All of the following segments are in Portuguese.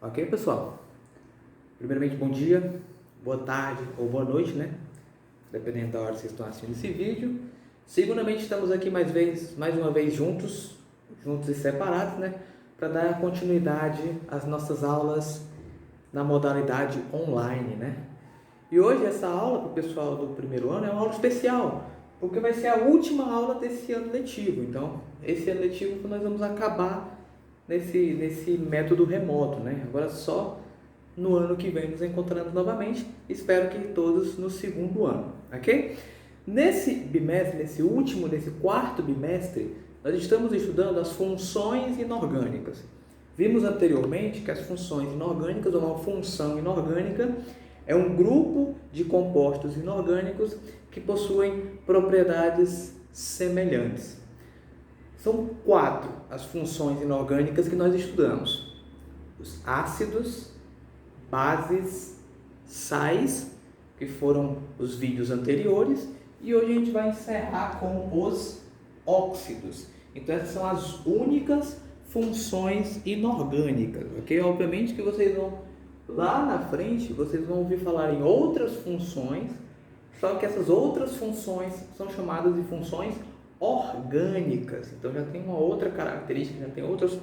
Ok, pessoal? Primeiramente, bom dia, boa tarde ou boa noite, né? Dependendo da hora que vocês estão assistindo esse vídeo. Segundamente, estamos aqui mais uma vez juntos e separados, né? Para dar continuidade às nossas aulas na modalidade online, né? E hoje essa aula para o pessoal do primeiro ano é uma aula especial, porque vai ser a última aula desse ano letivo. Então, esse ano letivo nós vamos acabar nesse método remoto, né? Agora só no ano que vem nos encontrando novamente. Espero que todos no segundo ano, ok? Nesse bimestre, nesse quarto bimestre, nós estamos estudando as funções inorgânicas. Vimos anteriormente que as funções inorgânicas, ou uma função inorgânica, é um grupo de compostos inorgânicos que possuem propriedades semelhantes. São 4 as funções inorgânicas que nós estudamos: os ácidos, bases, sais, que foram os vídeos anteriores, e hoje a gente vai encerrar com os óxidos. Então essas são as únicas funções inorgânicas, ok? Obviamente que vocês vão, lá na frente, vocês vão ouvir falar em outras funções, só que essas outras funções são chamadas de funções orgânicas. Então já tem uma outra característica, já tem outras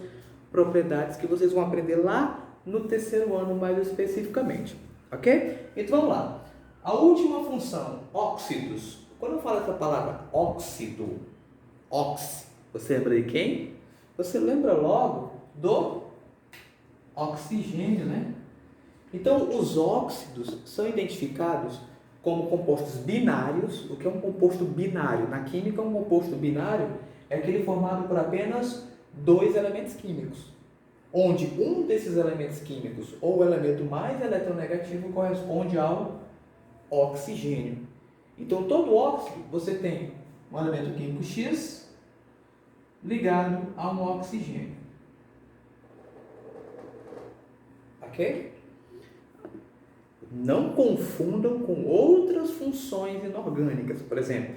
propriedades que vocês vão aprender lá no terceiro ano mais especificamente, ok? Então vamos lá. A última função, óxidos. Quando eu falo essa palavra óxido, você lembra de quem? Você lembra logo do oxigênio, né? Então os óxidos são identificados como compostos binários. O que é um composto binário? Na química, um composto binário é aquele formado por apenas 2 elementos químicos, onde um desses elementos químicos, ou o elemento mais eletronegativo, corresponde ao oxigênio. Então, todo óxido, você tem um elemento químico X ligado a um oxigênio. Ok? Não confundam com outras funções inorgânicas. Por exemplo,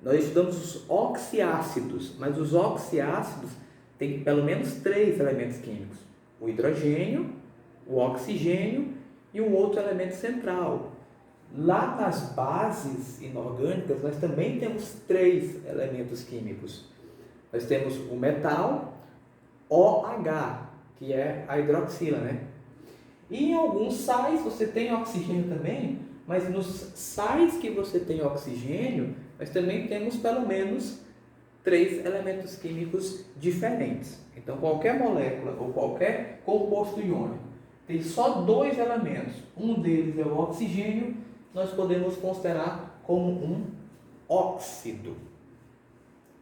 nós estudamos os oxiácidos, mas os oxiácidos têm pelo menos 3 elementos químicos: o hidrogênio, o oxigênio e um outro elemento central. Lá nas bases inorgânicas, nós também temos 3 elementos químicos. Nós temos o metal, OH, que é a hidroxila, né? E em alguns sais você tem oxigênio também, mas nos sais que você tem oxigênio, nós também temos pelo menos 3 elementos químicos diferentes. Então, qualquer molécula ou qualquer composto iônico tem só 2 elementos. Um deles é o oxigênio, nós podemos considerar como um óxido.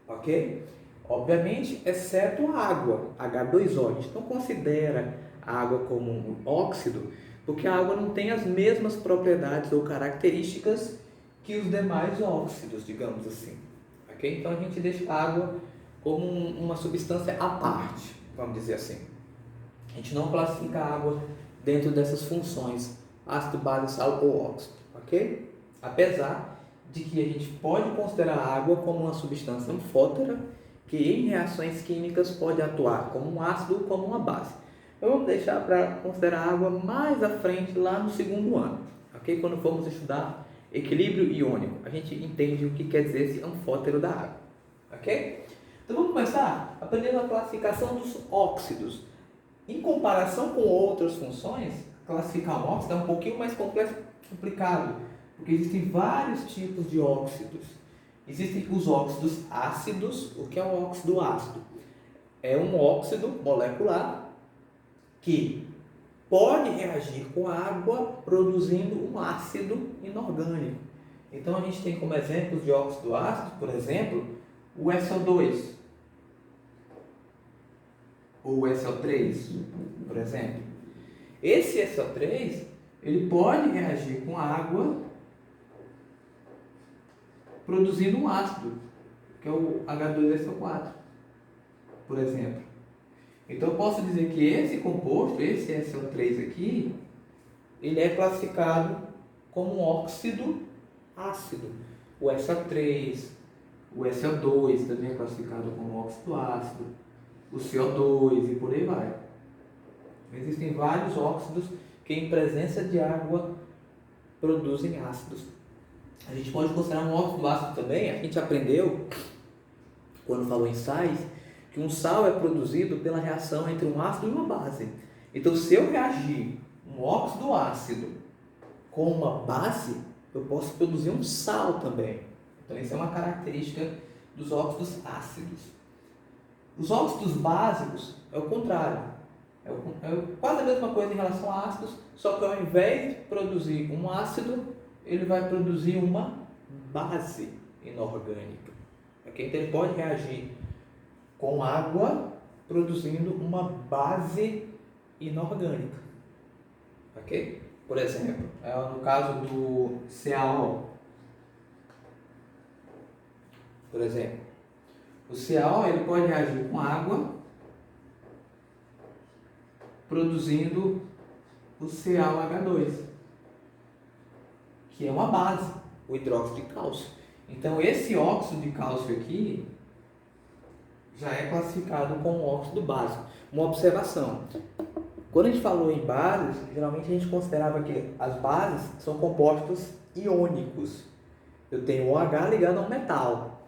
Ok? Obviamente, exceto a água, H2O. A gente não considera a água como um óxido, porque a água não tem as mesmas propriedades ou características que os demais óxidos, digamos assim. Okay? Então a gente deixa a água como uma substância à parte, vamos dizer assim. A gente não classifica a água dentro dessas funções, ácido, base, sal ou óxido. Ok? Apesar de que a gente pode considerar a água como uma substância anfótera, que em reações químicas pode atuar como um ácido ou como uma base. Eu vou deixar para considerar a água mais à frente, lá no segundo ano, ok? Quando formos estudar equilíbrio iônico, a gente entende o que quer dizer esse anfótero da água, ok? Então vamos começar aprendendo a classificação dos óxidos. Em comparação com outras funções, classificar um óxido é um pouquinho mais complexo, complicado, porque existem vários tipos de óxidos. Existem os óxidos ácidos. O que é um óxido ácido? É um óxido molecular que pode reagir com a água produzindo um ácido inorgânico. Então a gente tem como exemplos de óxido ácido, por exemplo, o SO2 ou o SO3, por exemplo. Esse SO3, ele pode reagir com a água produzindo um ácido, que é o H2SO4, por exemplo. Então eu posso dizer que esse composto, esse SO3 aqui, ele é classificado como um óxido ácido. O SO3, o SO2 também é classificado como óxido ácido, o CO2 e por aí vai. Existem vários óxidos que em presença de água produzem ácidos. A gente pode considerar um óxido ácido também. A gente aprendeu, quando falou em sais, que um sal é produzido pela reação entre um ácido e uma base. Então, se eu reagir um óxido ácido com uma base, eu posso produzir um sal também. Então, essa é uma característica dos óxidos ácidos. Os óxidos básicos é o contrário. É quase a mesma coisa em relação a ácidos, só que ao invés de produzir um ácido, ele vai produzir uma base inorgânica. Okay? Então, ele pode reagir com água, produzindo uma base inorgânica. Ok? Por exemplo, no caso do CaO. Por exemplo, o CaO ele pode reagir com água, produzindo o CaOH2, que é uma base, o hidróxido de cálcio. Então, esse óxido de cálcio aqui já é classificado como óxido básico. Uma observação: quando a gente falou em bases, geralmente a gente considerava que as bases são compostos iônicos. Eu tenho o OH ligado a um metal.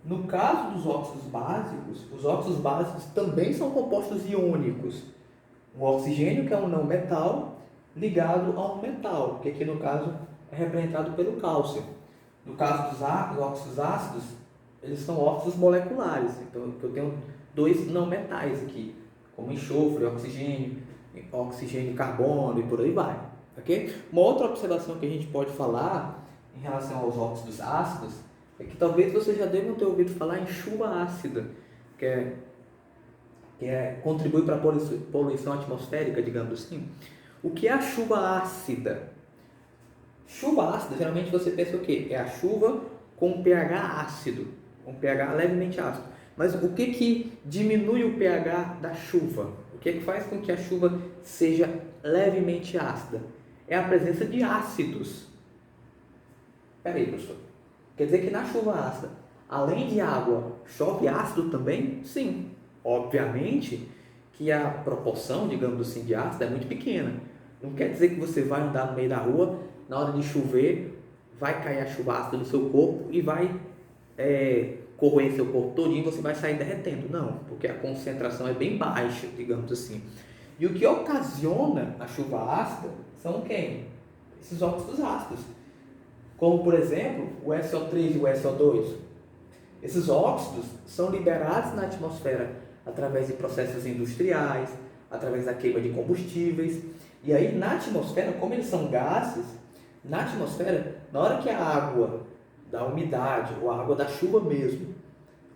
No caso dos óxidos básicos, os óxidos básicos também são compostos iônicos. Um oxigênio, que é um não metal, ligado a um metal, que aqui no caso é representado pelo cálcio. No caso dos óxidos ácidos, eles são óxidos moleculares. Então, eu tenho dois não metais aqui, como enxofre, oxigênio e carbono e por aí vai. Okay? Uma outra observação que a gente pode falar em relação aos óxidos ácidos é que talvez vocês já devam ter ouvido falar em chuva ácida, que contribui para a poluição atmosférica, digamos assim. O que é a chuva ácida? Chuva ácida, geralmente você pensa o quê? É a chuva com um pH ácido, um pH levemente ácido. Mas o que diminui o pH da chuva? O que faz com que a chuva seja levemente ácida? É a presença de ácidos. Espera aí, professor. Quer dizer que na chuva ácida, além de água, chove ácido também? Sim. Obviamente que a proporção, digamos assim, de ácido é muito pequena. Não quer dizer que você vai andar no meio da rua, na hora de chover, vai cair a chuva ácida no seu corpo e vai corroer seu corpo todinho e você vai sair derretendo. Não, porque a concentração é bem baixa, digamos assim. E o que ocasiona a chuva ácida são quem? Esses óxidos ácidos. Como, por exemplo, o SO3 e o SO2. Esses óxidos são liberados na atmosfera através de processos industriais, através da queima de combustíveis. E aí, na atmosfera, como eles são gases, na atmosfera, na hora que a água da umidade, ou a água da chuva mesmo,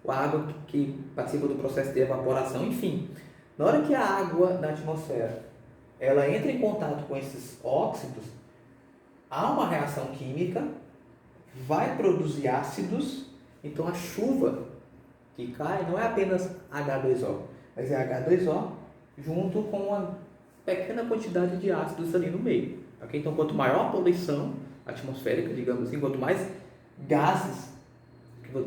ou a água que participa do processo de evaporação, enfim, na hora que a água da atmosfera ela entra em contato com esses óxidos, há uma reação química, vai produzir ácidos. Então a chuva que cai não é apenas H2O, mas é H2O junto com uma pequena quantidade de ácidos ali no meio. Okay? Então quanto maior a poluição atmosférica, digamos assim, quanto mais gases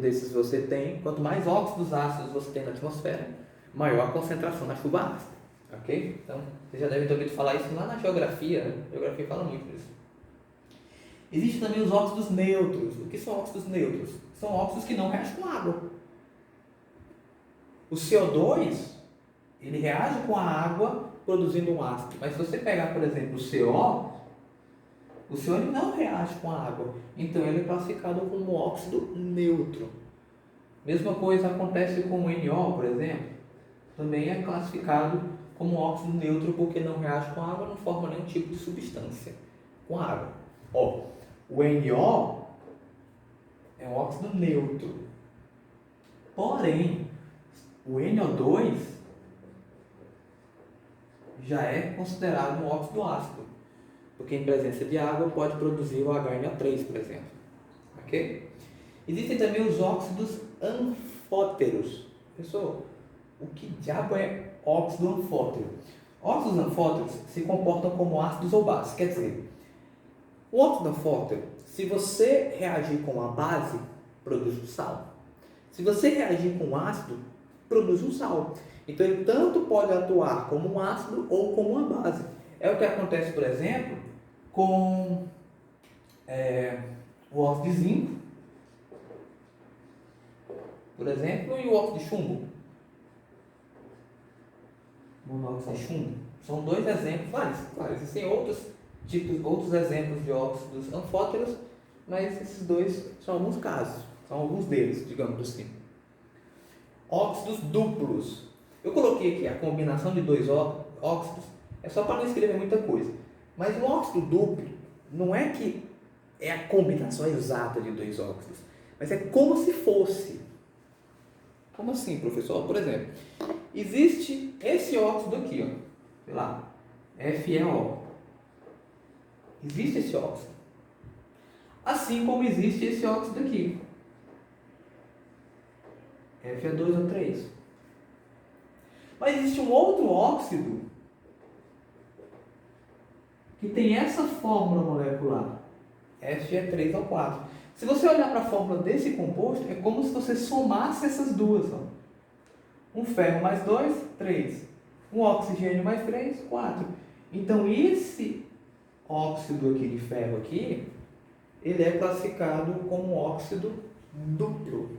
desses você tem, quanto mais óxidos ácidos você tem na atmosfera, maior a concentração na chuva ácida. Ok? Então você já deve ter ouvido falar isso lá na geografia, né? A geografia fala muito disso. Existem também os óxidos neutros. O que são óxidos neutros? São óxidos que não reagem com água. O CO2, ele reage com a água produzindo um ácido. Mas se você pegar, por exemplo, o CO ele não reage com a água. Então ele é classificado como óxido neutro. Mesma coisa acontece com o NO, por exemplo. Também é classificado como óxido neutro porque não reage com a água, não forma nenhum tipo de substância com a água. O NO é um óxido neutro. Porém, o NO2 já é considerado um óxido ácido, porque em presença de água pode produzir o HNO3, por exemplo. Ok? Existem também os óxidos anfóteros. Pessoal, o que diabo é óxido anfótero? Óxidos anfóteros se comportam como ácidos ou bases. Quer dizer, o óxido anfótero, se você reagir com a base, produz um sal. Se você reagir com ácido, produz um sal. Então ele tanto pode atuar como um ácido ou como uma base. É o que acontece, por exemplo, com o óxido de zinco, por exemplo, e o óxido de chumbo. Monóxido de chumbo. São dois exemplos, claro, existem outros exemplos de óxidos anfóteros, mas esses dois são alguns casos, são alguns deles, digamos assim. Óxidos duplos. Eu coloquei aqui a combinação de dois óxidos, é só para não escrever muita coisa. Mas o óxido duplo não é que é a combinação exata de dois óxidos, mas é como se fosse. Como assim, professor? Por exemplo, existe esse óxido aqui, ó, sei lá, FeO. Existe esse óxido. Assim como existe esse óxido aqui, Fe2O3. Mas existe um outro óxido que tem essa fórmula molecular, Fe3O4. Se você olhar para a fórmula desse composto, é como se você somasse essas duas. Ó. Um ferro mais 2, 3. Um oxigênio mais 3, 4. Então, esse óxido aqui de ferro aqui, ele é classificado como óxido duplo.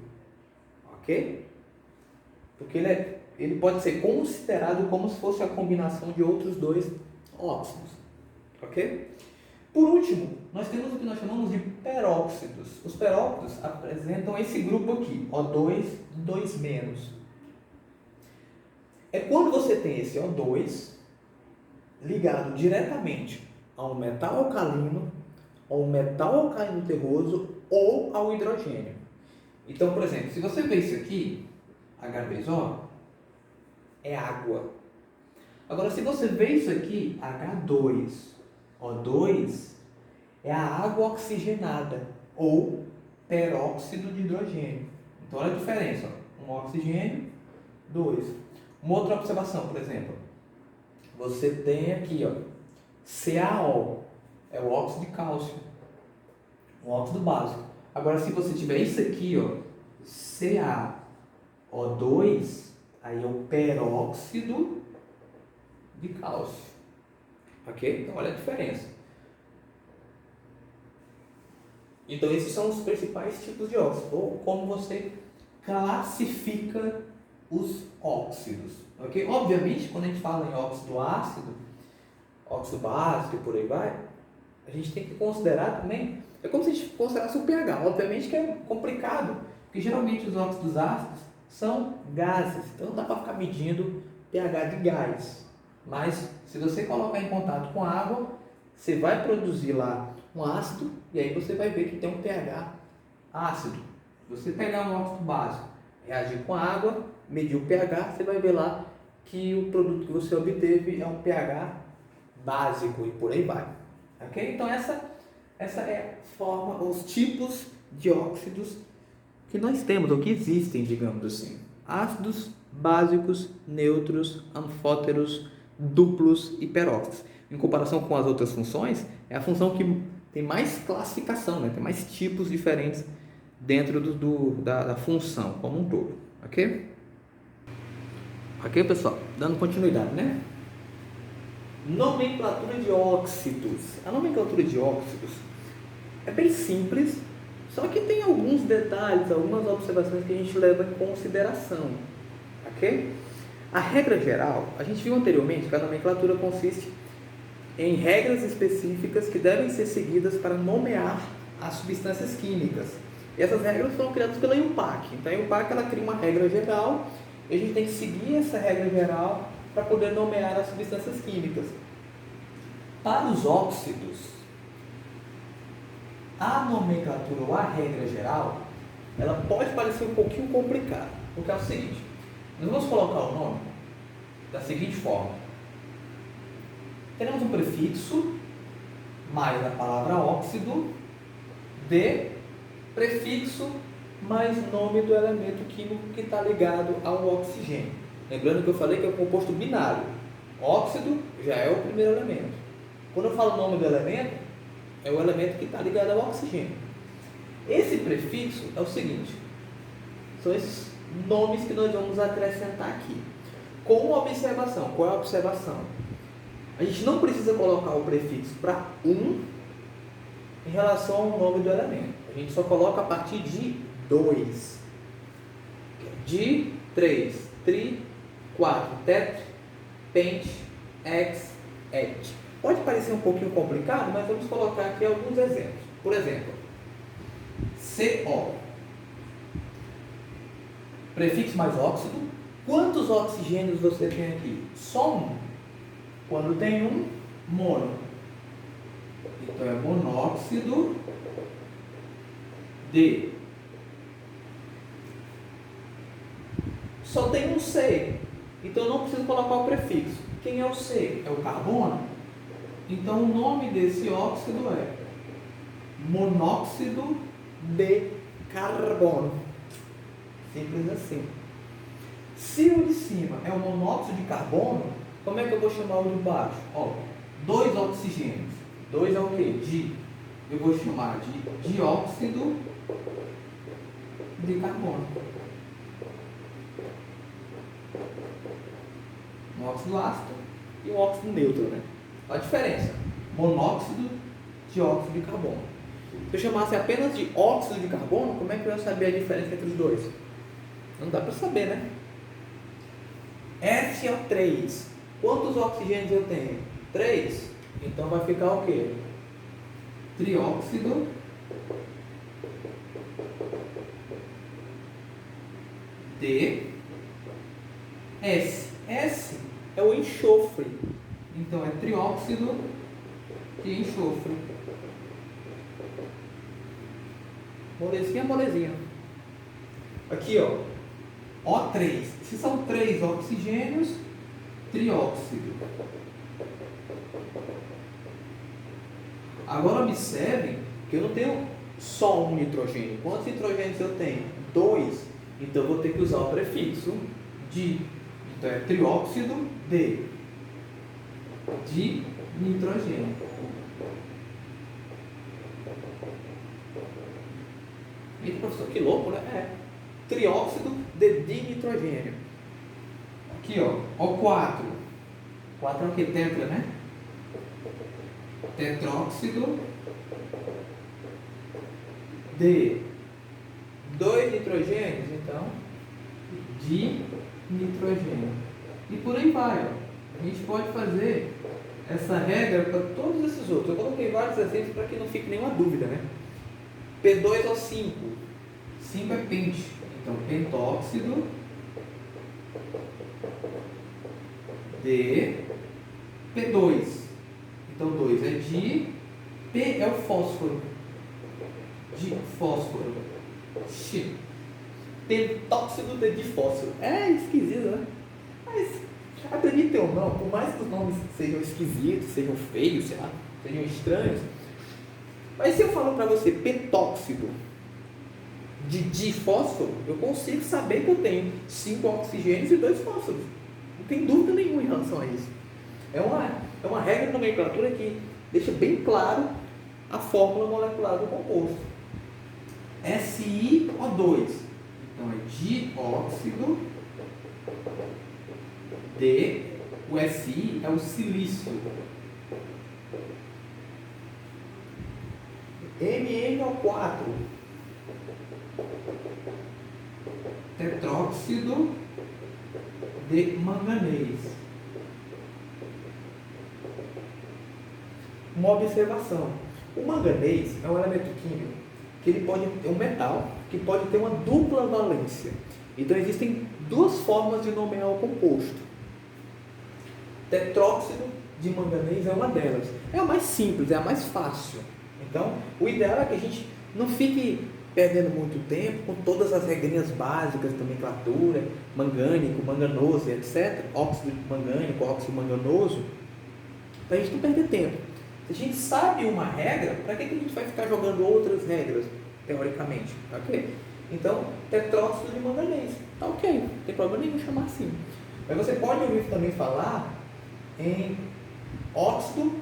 Ok? Porque ele pode ser considerado como se fosse a combinação de outros dois óxidos. Ok? Por último, nós temos o que nós chamamos de peróxidos. Os peróxidos apresentam esse grupo aqui, O2, 2-. É quando você tem esse O2 ligado diretamente a um metal alcalino, a um metal alcalino terroso ou ao hidrogênio. Então, por exemplo, se você vê isso aqui, H2O, é água. Agora, se você vê isso aqui, H2O2, é a água oxigenada ou peróxido de hidrogênio. Então, olha a diferença. Ó. Um oxigênio, 2. Uma outra observação, por exemplo. Você tem aqui, ó, CaO, é o óxido de cálcio, um óxido básico. Agora, se você tiver isso aqui, ó, CaO2, aí é o peróxido de cálcio. Ok? Então, olha a diferença. Então, esses são os principais tipos de óxido, ou como você classifica os óxidos. Ok? Obviamente, quando a gente fala em óxido ácido, óxido básico e por aí vai, a gente tem que considerar também, é como se a gente considerasse o pH. Obviamente que é complicado, porque geralmente os óxidos ácidos são gases, então não dá para ficar medindo pH de gás. Mas se você colocar em contato com água, você vai produzir lá um ácido e aí você vai ver que tem um pH ácido. Se você pegar um óxido básico, reagir com água, medir o pH, você vai ver lá que o produto que você obteve é um pH básico e por aí vai. Ok? Então essa é a forma, os tipos de óxidos que nós temos, ou que existem, digamos assim. Ácidos, básicos, neutros, anfóteros, duplos e peróxidos. Em comparação com as outras funções, é a função que tem mais classificação, né? Tem mais tipos diferentes dentro da função como um todo. Ok? Ok, pessoal? Dando continuidade, né? Nomenclatura de óxidos. A nomenclatura de óxidos é bem simples, só que tem alguns detalhes, algumas observações que a gente leva em consideração. Ok? A regra geral, a gente viu anteriormente que a nomenclatura consiste em regras específicas que devem ser seguidas para nomear as substâncias químicas. E essas regras foram criadas pela IUPAC. Então a IUPAC ela cria uma regra geral e a gente tem que seguir essa regra geral para poder nomear as substâncias químicas. Para os óxidos, a nomenclatura ou a regra geral, ela pode parecer um pouquinho complicada, porque é o seguinte, nós vamos colocar o nome da seguinte forma. Teremos um prefixo, mais a palavra óxido, de prefixo, mais nome do elemento químico que está ligado ao oxigênio. Lembrando que eu falei que é um composto binário. Óxido já é o primeiro elemento. Quando eu falo o nome do elemento, é o elemento que está ligado ao oxigênio. Esse prefixo é o seguinte, são esses nomes que nós vamos acrescentar aqui. com uma observação. Qual é a observação? A gente não precisa colocar o prefixo para em relação ao nome do elemento. A gente só coloca a partir de 2. De 3, tri, 4, tet, pent, ex, et. Pode parecer um pouquinho complicado, mas vamos colocar aqui alguns exemplos. Por exemplo, CO. Prefixo mais óxido. Quantos oxigênios você tem aqui? Só um. Quando tem um, mono. Então é monóxido de. Só tem um C. Então eu não preciso colocar o prefixo. Quem é o C? É o carbono. Então o nome desse óxido é monóxido de carbono. Simples assim. Se o de cima é o monóxido de carbono, como é que eu vou chamar o de baixo? Ó, 2 oxigênios. 2 é o quê? Eu vou chamar de dióxido de carbono. Um óxido ácido e um óxido neutro, né? A diferença: monóxido, dióxido de carbono. Se eu chamasse apenas de óxido de carbono, como é que eu ia saber a diferença entre os dois? Não dá para saber, né? SO3. Quantos oxigênios eu tenho? 3. Então vai ficar o quê? Trióxido de S. S é o enxofre. Então é trióxido de enxofre. Molezinha, molezinha. Aqui, ó. O3. Se são 3 oxigênios, trióxido. Agora observem que eu não tenho só um nitrogênio. Quantos nitrogênios eu tenho? 2. Então eu vou ter que usar o prefixo de. Então é trióxido de nitrogênio. Eita, professor, que louco, né? É. Trióxido de dinitrogênio. Aqui, ó. O4. 4 é o que? Tetra, né? Tetróxido de 2 nitrogênios, então, dinitrogênio. E por aí vai, ó. A gente pode fazer essa regra para todos esses outros. Eu coloquei vários exemplos para que não fique nenhuma dúvida, né? P2O5. 5 é pent. Então, pentóxido de P2. Então, 2 é de, P é o fósforo. De fósforo. Pentóxido de difósforo. É esquisito, né? Mas, acreditem ou não, por mais que os nomes sejam esquisitos, sejam feios, sei lá, sejam estranhos, mas se eu falar para você pentóxido de difósforo, eu consigo saber que eu tenho 5 oxigênios e 2 fósforos. Não tem dúvida nenhuma em relação a isso. É uma regra de nomenclatura que deixa bem claro a fórmula molecular do composto. SiO2. Então é dióxido de. O Si é o silício. MnO4. Tetróxido de manganês. Uma observação: o manganês é um elemento químico que ele pode ter um metal que pode ter uma dupla valência. Então existem 2 formas de nomear o composto. Tetróxido de manganês é uma delas. É a mais simples, é a mais fácil. Então, o ideal é que a gente não fique perdendo muito tempo com todas as regrinhas básicas de nomenclatura, mangânico, manganoso, etc. Óxido mangânico, óxido manganoso, para a gente não perder tempo. Se a gente sabe uma regra, para que a gente vai ficar jogando outras regras, teoricamente? Ok? Então, tetróxido de manganês. Tá ok, não tem problema nenhum chamar assim. Mas você pode ouvir também falar em óxido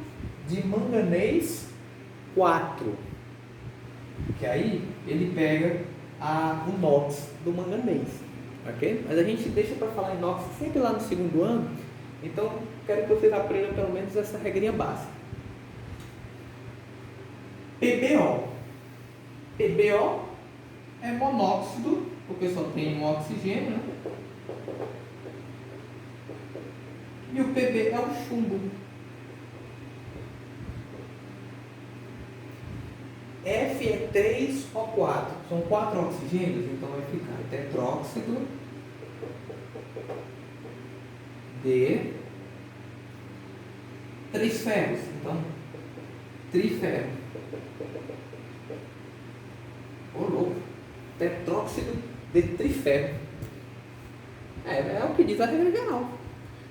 de manganês 4. Que aí ele pega o NOx do manganês. ok? Mas a gente deixa para falar em inox sempre lá no segundo ano, então quero que vocês aprendam pelo menos essa regrinha básica. PbO. PbO é monóxido, porque só tem um oxigênio, né? E o Pb é o chumbo. F é 3O4, são 4 oxigênios, então vai ficar tetróxido de 3 ferros, então triferro. Ô louco, tetróxido de triferro. É o que diz a regra geral.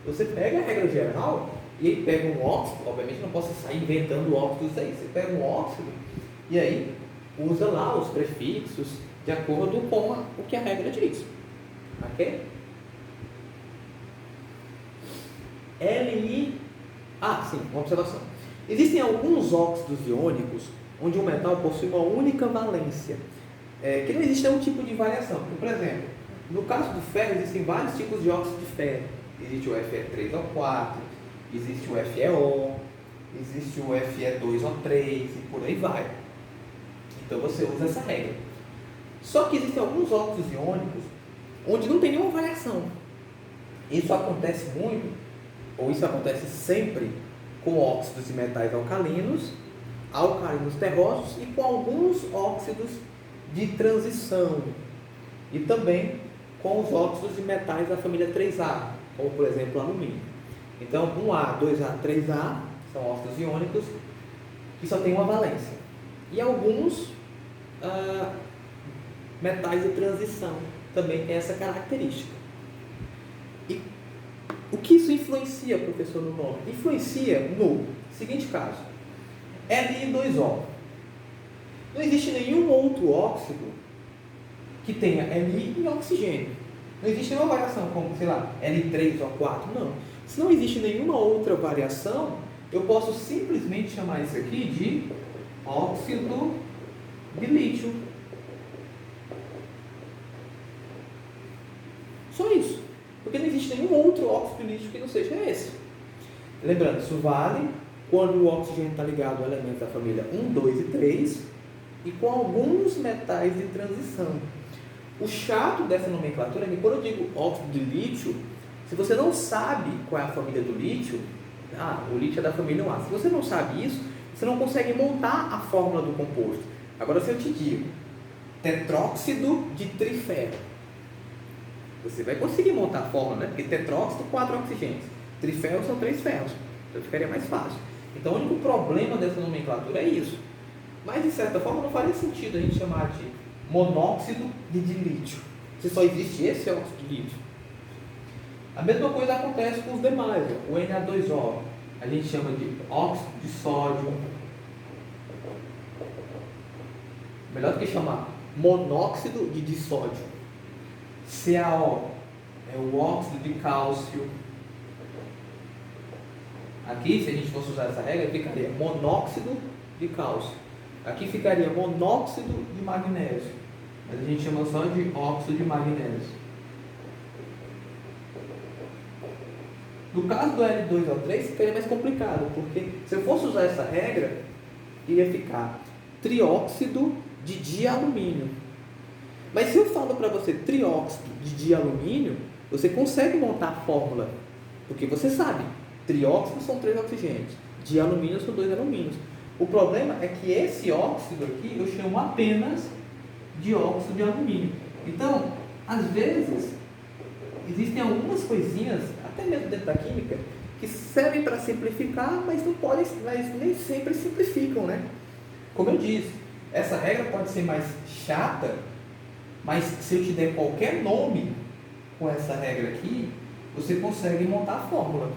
Você pega a regra geral e aí pega um óxido, obviamente não posso sair inventando óxidos aí, você pega um óxido e aí usa lá os prefixos de acordo com o que a regra diz. Ok? Sim, uma observação. Existem alguns óxidos iônicos onde o metal possui uma única valência, que não existe nenhum tipo de variação. Por exemplo, no caso do ferro, existem vários tipos de óxido de ferro. Existe o Fe3O4, existe o FeO, existe o Fe2O3 e por aí vai. Então você usa essa regra. Só que existem alguns óxidos iônicos onde não tem nenhuma variação. Isso acontece muito, ou isso acontece sempre, com óxidos de metais alcalinos terrosos e com alguns óxidos de transição. E também com os óxidos de metais da família 3A, como por exemplo o alumínio. Então 1A, 2A, 3A são óxidos iônicos que só têm uma valência. E alguns metais de transição também têm essa característica. E o que isso influencia, professor, no nome? Influencia no seguinte caso: Li2O. Não existe nenhum outro óxido que tenha Li e oxigênio. Não existe nenhuma variação como, sei lá, L3O4, não. Se não existe nenhuma outra variação, eu posso simplesmente chamar isso aqui de óxido de lítio. Só isso. Porque não existe nenhum outro óxido de lítio que não seja esse. Lembrando, isso vale quando o oxigênio está ligado a elementos da família 1, 2 e 3 e com alguns metais de transição. O chato dessa nomenclatura é que quando eu digo óxido de lítio, se você não sabe qual é a família do lítio, o lítio é da família 1A. Se você não sabe isso, você não consegue montar a fórmula do composto. Agora, se eu te digo tetróxido de triferro, você vai conseguir montar a fórmula, né? Porque tetróxido, 4 oxigênios. Triferro são 3 ferros. Então ficaria mais fácil. Então o único problema dessa nomenclatura é isso. Mas de certa forma não faria sentido a gente chamar de monóxido de dilítio, se só existe esse óxido de lítio. A mesma coisa acontece com os demais. O Na2O a gente chama de óxido de sódio. Melhor do que chamar monóxido de dissódio. CaO é o óxido de cálcio. Aqui, se a gente fosse usar essa regra, ficaria monóxido de cálcio. Aqui ficaria monóxido de magnésio. Mas a gente chama só de óxido de magnésio. No caso do L2O3, ficaria mais complicado, porque se eu fosse usar essa regra, iria ficar trióxido de dialumínio. Mas se eu falo para você trióxido de dialumínio, você consegue montar a fórmula, porque você sabe, trióxido são 3 oxigênios, dialumínio são 2 alumínios. O problema é que esse óxido aqui eu chamo apenas de óxido de alumínio. Então, às vezes, existem algumas coisinhas, até mesmo dentro da química, que servem para simplificar, mas nem sempre simplificam, né? Como eu disse, essa regra pode ser mais chata, mas se eu te der qualquer nome com essa regra aqui, você consegue montar a fórmula.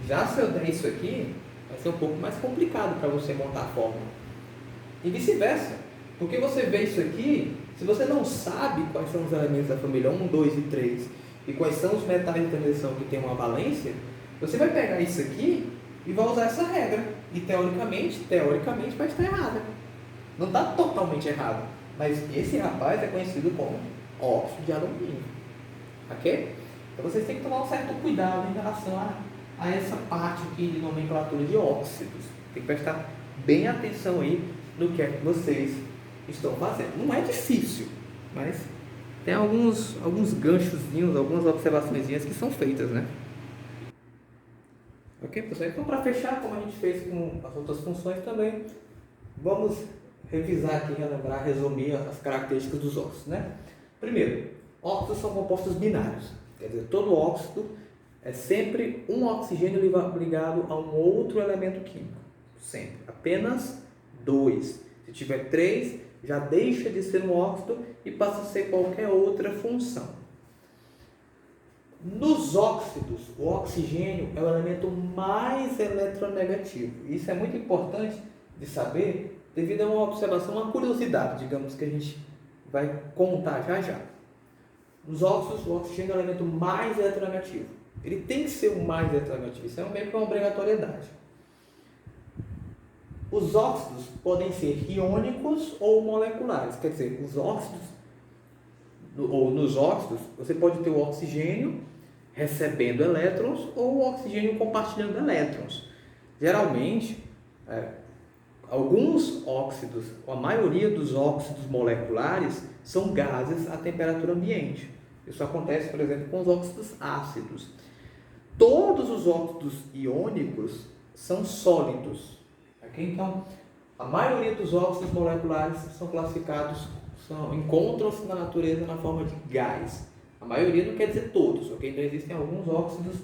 Já se eu der isso aqui, vai ser um pouco mais complicado para você montar a fórmula. E vice-versa. Porque você vê isso aqui, se você não sabe quais são os elementos da família 1, 2 e 3 e quais são os metais de transição que tem uma valência, você vai pegar isso aqui e vai usar essa regra. E teoricamente vai estar errada. Não está totalmente errado, mas esse rapaz é conhecido como óxido de alumínio. ok? Então vocês têm que tomar um certo cuidado em relação a essa parte aqui de nomenclatura de óxidos. Tem que prestar bem atenção aí no que é que vocês estão fazendo. Não é difícil, mas tem alguns ganchozinhos, algumas observações que são feitas, né? Ok, pessoal? Então, para fechar, como a gente fez com as outras funções também, vamos revisar aqui, relembrar, resumir as características dos óxidos, né? Primeiro, óxidos são compostos binários, quer dizer, todo óxido é sempre um oxigênio ligado a um outro elemento químico, sempre, apenas 2. Se tiver 3, já deixa de ser um óxido e passa a ser qualquer outra função. Nos óxidos, o oxigênio é o elemento mais eletronegativo. Isso é muito importante de saber devido a uma observação, uma curiosidade, digamos, que a gente vai contar já já. Nos óxidos, o oxigênio é o elemento mais eletronegativo. Ele tem que ser o mais eletronegativo. Isso é meio que uma obrigatoriedade. Os óxidos podem ser iônicos ou moleculares. Quer dizer, os óxidos, ou nos óxidos, você pode ter o oxigênio recebendo elétrons ou o oxigênio compartilhando elétrons. Geralmente, alguns óxidos, a maioria dos óxidos moleculares são gases a temperatura ambiente. Isso acontece, por exemplo, com os óxidos ácidos. Todos os óxidos iônicos são sólidos. Okay? Então, a maioria dos óxidos moleculares são classificados, encontram-se na natureza na forma de gás. A maioria não quer dizer todos, ok? Então existem alguns óxidos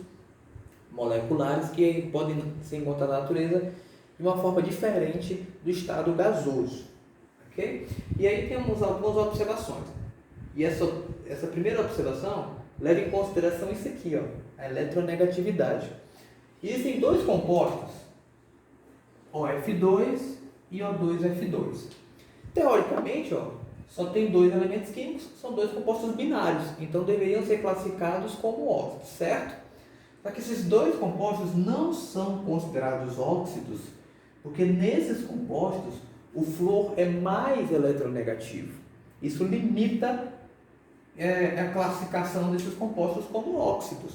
moleculares que podem se encontrar na natureza de uma forma diferente do estado gasoso, ok? E aí temos algumas observações. E essa primeira observação leva em consideração isso aqui, ó, a eletronegatividade. Existem dois compostos, OF2 e O2F2. Teoricamente, ó, só tem dois elementos químicos, são dois compostos binários, então deveriam ser classificados como óxidos, certo? Só que esses dois compostos não são considerados óxidos, porque nesses compostos o flúor é mais eletronegativo. Isso limita a classificação desses compostos como óxidos.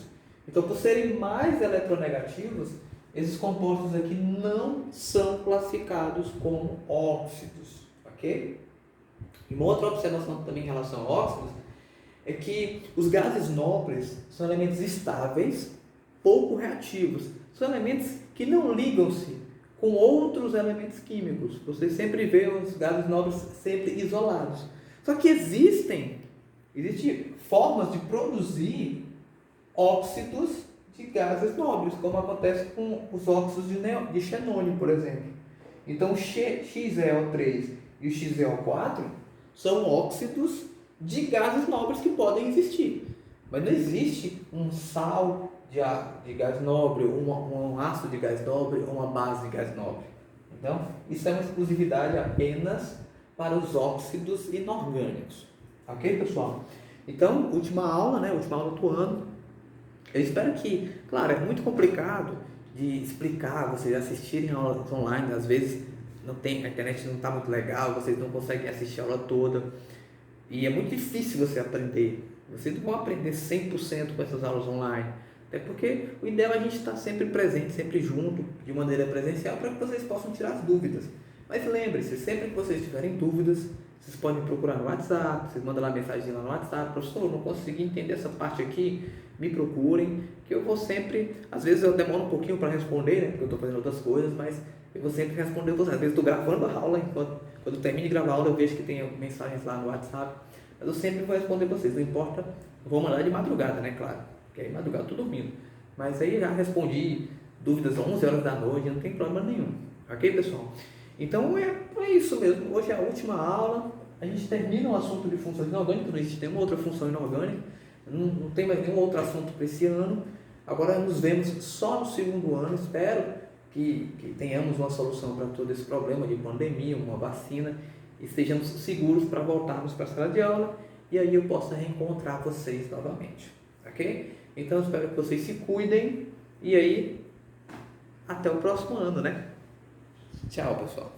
Então, por serem mais eletronegativos, esses compostos aqui não são classificados como óxidos, ok? E uma outra observação também em relação a óxidos é que os gases nobres são elementos estáveis, pouco reativos. São elementos que não ligam-se com outros elementos químicos. Você sempre vê os gases nobres sempre isolados. Só que existem formas de produzir óxidos de gases nobres, como acontece com os óxidos de xenônio, por exemplo. Então, o XeO3 e o XeO4 são óxidos de gases nobres que podem existir. Mas não existe um sal de gás nobre, um ácido de gás nobre ou uma base de gás nobre. Então, isso é uma exclusividade apenas para os óxidos inorgânicos. Ok, pessoal? Então, última aula do ano. Eu espero que, claro, é muito complicado de explicar, vocês assistirem aulas online, às vezes a internet não está muito legal, vocês não conseguem assistir a aula toda, e é muito difícil você aprender. Vocês não vão aprender 100% com essas aulas online, até porque o ideal é a gente estar sempre presente, sempre junto, de maneira presencial, para que vocês possam tirar as dúvidas. Mas lembre-se, sempre que vocês tiverem dúvidas, vocês podem procurar no WhatsApp, vocês mandam lá mensagem lá no WhatsApp, professor, eu não consegui entender essa parte aqui, me procurem, que eu vou sempre, às vezes eu demoro um pouquinho para responder, né, porque eu estou fazendo outras coisas, mas eu vou sempre responder vocês. Às vezes eu estou gravando a aula, quando eu termino de gravar a aula eu vejo que tem mensagens lá no WhatsApp, mas eu sempre vou responder vocês, não importa, eu vou mandar de madrugada, né, claro, porque aí de madrugada eu estou dormindo, mas aí já respondi dúvidas às 11 horas da noite, não tem problema nenhum, ok, pessoal? Então é isso mesmo, hoje é a última aula, a gente termina o assunto de funções inorgânicas, não existe nenhuma outra função inorgânica, não tem mais nenhum outro assunto para esse ano, agora nos vemos só no segundo ano, espero que tenhamos uma solução para todo esse problema de pandemia, uma vacina, e estejamos seguros para voltarmos para a sala de aula, e aí eu possa reencontrar vocês novamente, ok? Então eu espero que vocês se cuidem, e aí até o próximo ano, né? Tchau, pessoal.